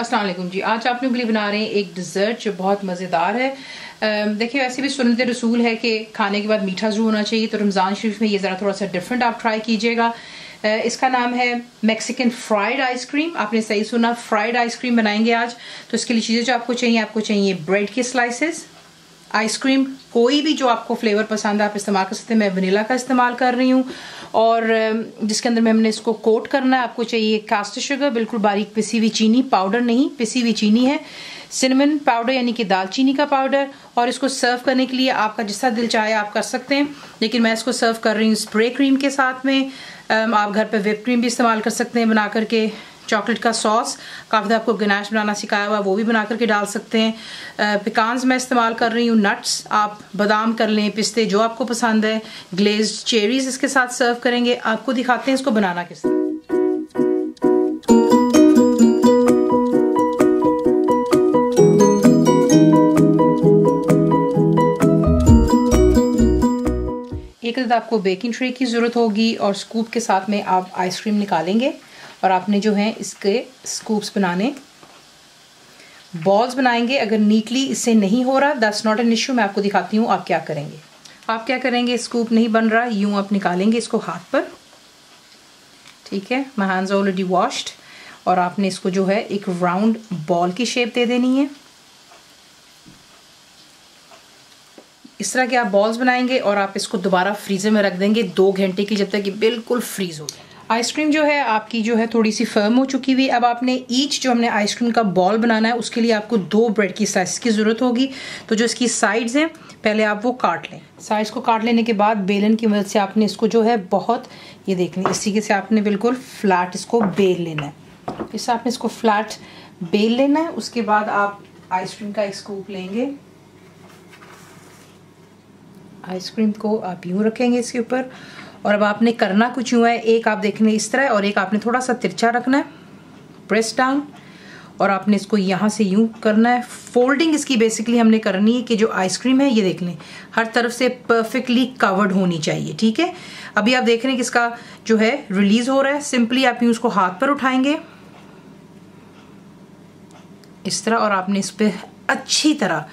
अस्सलाम वालेकुम जी। आज आप लोगों के लिए बना रहे हैं एक डिज़र्ट जो बहुत मज़ेदार है। देखिए वैसे भी सुन्नत रसूल है कि खाने के बाद मीठा ज़रूर होना चाहिए, तो रमज़ान शरीफ में ये ज़रा थोड़ा सा डिफरेंट आप ट्राई कीजिएगा। इसका नाम है मैक्सिकन फ्राइड आइसक्रीम। आपने सही सुना, फ्राइड आइसक्रीम बनाएंगे आज। तो इसके लिए चीज़ें जो आपको चाहिए ब्रेड के स्लाइसेस, आइसक्रीम कोई भी जो आपको फ्लेवर पसंद है आप इस्तेमाल कर सकते हैं। मैं वनीला का इस्तेमाल कर रही हूँ और जिसके अंदर में हमने इसको कोट करना है। आपको चाहिए कास्टर शुगर, बिल्कुल बारीक पिसी हुई चीनी, पाउडर नहीं पिसी हुई चीनी है, सिनेमन पाउडर यानी कि दालचीनी का पाउडर। और इसको सर्व करने के लिए आपका जिसका दिल चाहे आप कर सकते हैं, लेकिन मैं इसको सर्व कर रही हूँ स्प्रे क्रीम के साथ में। आप घर पे व्हिप क्रीम भी इस्तेमाल कर सकते हैं बना करके। चॉकलेट का सॉस काफ़ी दफ़ा आपको गनाश बनाना सिखाया हुआ, वो भी बना करके डाल सकते हैं। पिकान्स मैं इस्तेमाल कर रही हूँ, नट्स आप बादाम कर लें, पिस्ते जो आपको पसंद है। ग्लेज्ड चेरीज इसके साथ सर्व करेंगे। आपको दिखाते हैं इसको बनाना किस तरह। एक अदद आपको बेकिंग ट्रे की ज़रूरत होगी और स्कूप के साथ में आप आइसक्रीम निकालेंगे और आपने जो है इसके स्कूप्स बनाने, बॉल्स बनाएंगे। अगर नीटली इससे नहीं हो रहा दैट्स नॉट एन इशू, मैं आपको दिखाती हूँ आप क्या करेंगे। आप क्या करेंगे, स्कूप नहीं बन रहा, यूँ आप निकालेंगे इसको हाथ पर, ठीक है। My hands already washed. और आपने इसको जो है एक राउंड बॉल की शेप दे देनी है। इस तरह के आप बॉल्स बनाएंगे और आप इसको दोबारा फ्रीज़र में रख देंगे 2 घंटे की, जब तक कि बिल्कुल फ्रीज़ हो जाए। आइसक्रीम जो है आपकी जो है थोड़ी सी फर्म हो चुकी हुई। अब आपने ईच जो हमने आइसक्रीम का बॉल बनाना है उसके लिए आपको 2 ब्रेड की स्लाइस की ज़रूरत होगी। तो जो इसकी साइड्स हैं पहले आप वो काट लें। साइड्स को काट लेने के बाद बेलन की मदद से आपने इसको जो है बहुत, ये देख लें, इस तरीके से आपने बिल्कुल फ्लैट इसको बेल लेना है। इससे आपने इसको फ्लैट बेल लेना है। उसके बाद आप आइसक्रीम का एक स्कूप लेंगे, आइसक्रीम को आप यूँ रखेंगे इसके ऊपर। और अब आपने करना कुछ यूँ है, एक आप देखने इस तरह और एक आपने थोड़ा सा तिरछा रखना है, प्रेस डाउन। और आपने इसको यहाँ से यूँ करना है। फोल्डिंग इसकी बेसिकली हमने करनी है कि जो आइसक्रीम है ये देख लें हर तरफ से परफेक्टली कवर्ड होनी चाहिए, ठीक है। अभी आप देख रहे हैं कि इसका जो है रिलीज हो रहा है। सिंपली आप यूँ उसको हाथ पर उठाएंगे इस तरह और आपने इस पर अच्छी तरह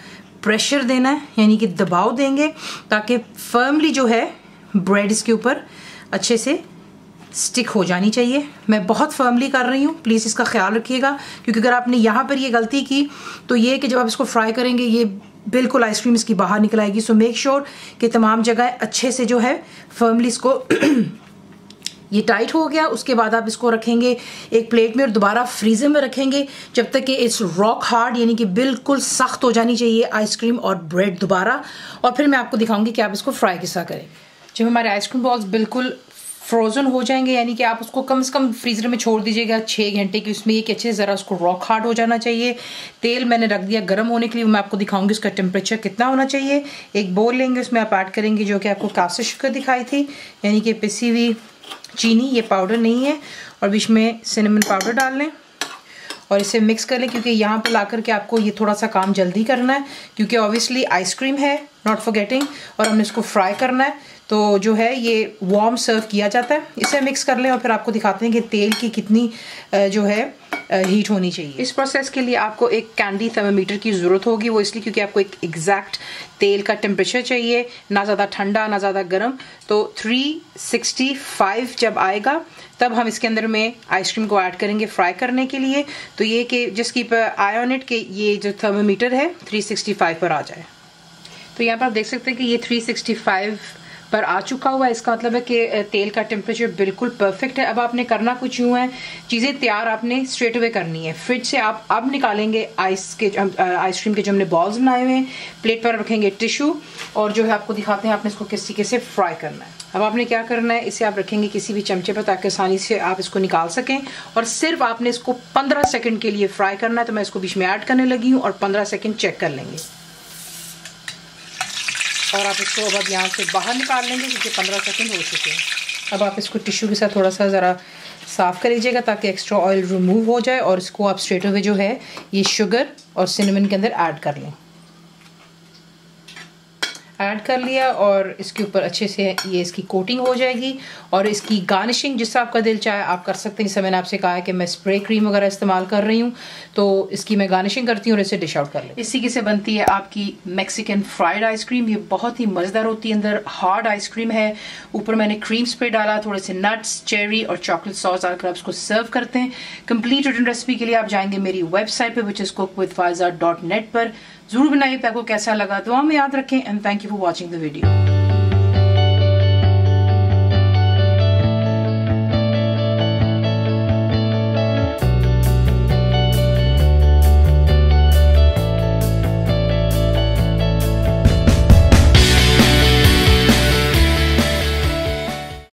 प्रेशर देना है, यानी कि दबाव देंगे ताकि फर्मली जो है ब्रेड इसके ऊपर अच्छे से स्टिक हो जानी चाहिए। मैं बहुत फर्मली कर रही हूँ, प्लीज़ इसका ख्याल रखिएगा, क्योंकि अगर आपने यहाँ पर ये गलती की तो ये कि जब आप इसको फ्राई करेंगे ये बिल्कुल आइसक्रीम इसकी बाहर निकल आएगी। सो मेक श्योर कि तमाम जगह अच्छे से जो है फर्मली इसको ये टाइट हो गया। उसके बाद आप इसको रखेंगे एक प्लेट में और दोबारा फ्रीजर में रखेंगे जब तक कि इट्स रॉक हार्ड, यानी कि बिल्कुल सख्त हो जानी चाहिए आइसक्रीम और ब्रेड दोबारा। और फिर मैं आपको दिखाऊंगी कि आप इसको फ्राई किस तरह करें। जब हमारे आइसक्रीम बॉल्स बिल्कुल फ्रोज़न हो जाएंगे, यानी कि आप उसको कम से कम फ्रीज़र में छोड़ दीजिएगा 6 घंटे की, उसमें एक अच्छे ज़रा उसको रॉक हार्ड हो जाना चाहिए। तेल मैंने रख दिया गर्म होने के लिए, मैं आपको दिखाऊंगी उसका टेम्परेचर कितना होना चाहिए। एक बोल लेंगे, उसमें आप ऐड करेंगे जो कि आपको कास्टर शुगर दिखाई थी, यानी कि पिसी हुई चीनी, ये पाउडर नहीं है। और बीच में सिनेमन पाउडर डाल लें और इसे मिक्स कर लें, क्योंकि यहाँ पर ला करके आपको ये थोड़ा सा काम जल्दी करना है, क्योंकि ऑब्वियसली आइसक्रीम है, नॉट फॉरगेटिंग, और हमने इसको फ्राई करना है। तो जो है ये वार्म सर्व किया जाता है। इसे मिक्स कर लें और फिर आपको दिखाते हैं कि तेल की कितनी जो है हीट होनी चाहिए। इस प्रोसेस के लिए आपको एक कैंडी थर्मामीटर की ज़रूरत होगी, वो इसलिए क्योंकि आपको एक एग्जैक्ट तेल का टेम्परेचर चाहिए, ना ज़्यादा ठंडा ना ज़्यादा गर्म। तो 365 जब आएगा तब हम इसके अंदर में आइसक्रीम को ऐड करेंगे फ्राई करने के लिए। तो ये कि जिसकी पर आई ऑन इट के ये जो थर्मामीटर है 365 पर आ जाए। तो यहाँ पर आप देख सकते हैं कि ये 365 पर आ चुका हुआ है। इसका मतलब है कि तेल का टेम्परेचर बिल्कुल परफेक्ट है। अब आपने करना कुछ यूँ है, चीज़ें तैयार आपने स्ट्रेट अवे करनी है। फ्रिज से आप अब निकालेंगे आइसक्रीम के जो हमने बॉल्स बनाए हुए हैं, प्लेट पर रखेंगे टिश्यू और जो है आपको दिखाते हैं आपने इसको किस तरीके से फ्राई करना है। अब आपने क्या करना है, इसे आप रखेंगे किसी भी चमचे पर ताकि आसानी से आप इसको निकाल सकें। और सिर्फ आपने इसको 15 सेकेंड के लिए फ्राई करना है। तो मैं इसको बीच में ऐड करने लगी हूँ और 15 सेकेंड चेक कर लेंगे और आप इसको अब यहाँ से बाहर निकाल लेंगे क्योंकि 15 सेकंड हो चुके हैं। अब आप इसको टिश्यू के साथ थोड़ा सा ज़रा साफ़ कर लीजिएगा ताकि एक्स्ट्रा ऑयल रिमूव हो जाए। और इसको आप स्ट्रेट अवे जो है ये शुगर और सिनेमन के अंदर ऐड कर लें। ऐड कर लिया और इसके ऊपर अच्छे से ये इसकी कोटिंग हो जाएगी। और इसकी गार्निशिंग जिससे आपका दिल चाहे आप कर सकते हैं। जैसे मैंने आपसे कहा है कि मैं स्प्रे क्रीम वगैरह इस्तेमाल कर रही हूँ, तो इसकी मैं गार्निशिंग करती हूँ और इसे डिश आउट कर लेती हूँ। इस तरीके से बनती है आपकी मैक्सिकन फ्राइड आइसक्रीम। ये बहुत ही मज़ेदार होती है, अंदर हार्ड आइसक्रीम है, ऊपर मैंने क्रीम स्प्रे डाला, थोड़े से नट्स, चेरी और चॉकलेट सॉस डालकर आप इसको सर्व करते हैं। कंप्लीट रिटन रेसिपी के लिए आप जाएंगे मेरी वेबसाइट पे which is cookwithfaiza.net पर। जरूर बनाइए, आपको कैसा लगा दुआ में याद रखें and thank you for watching the video.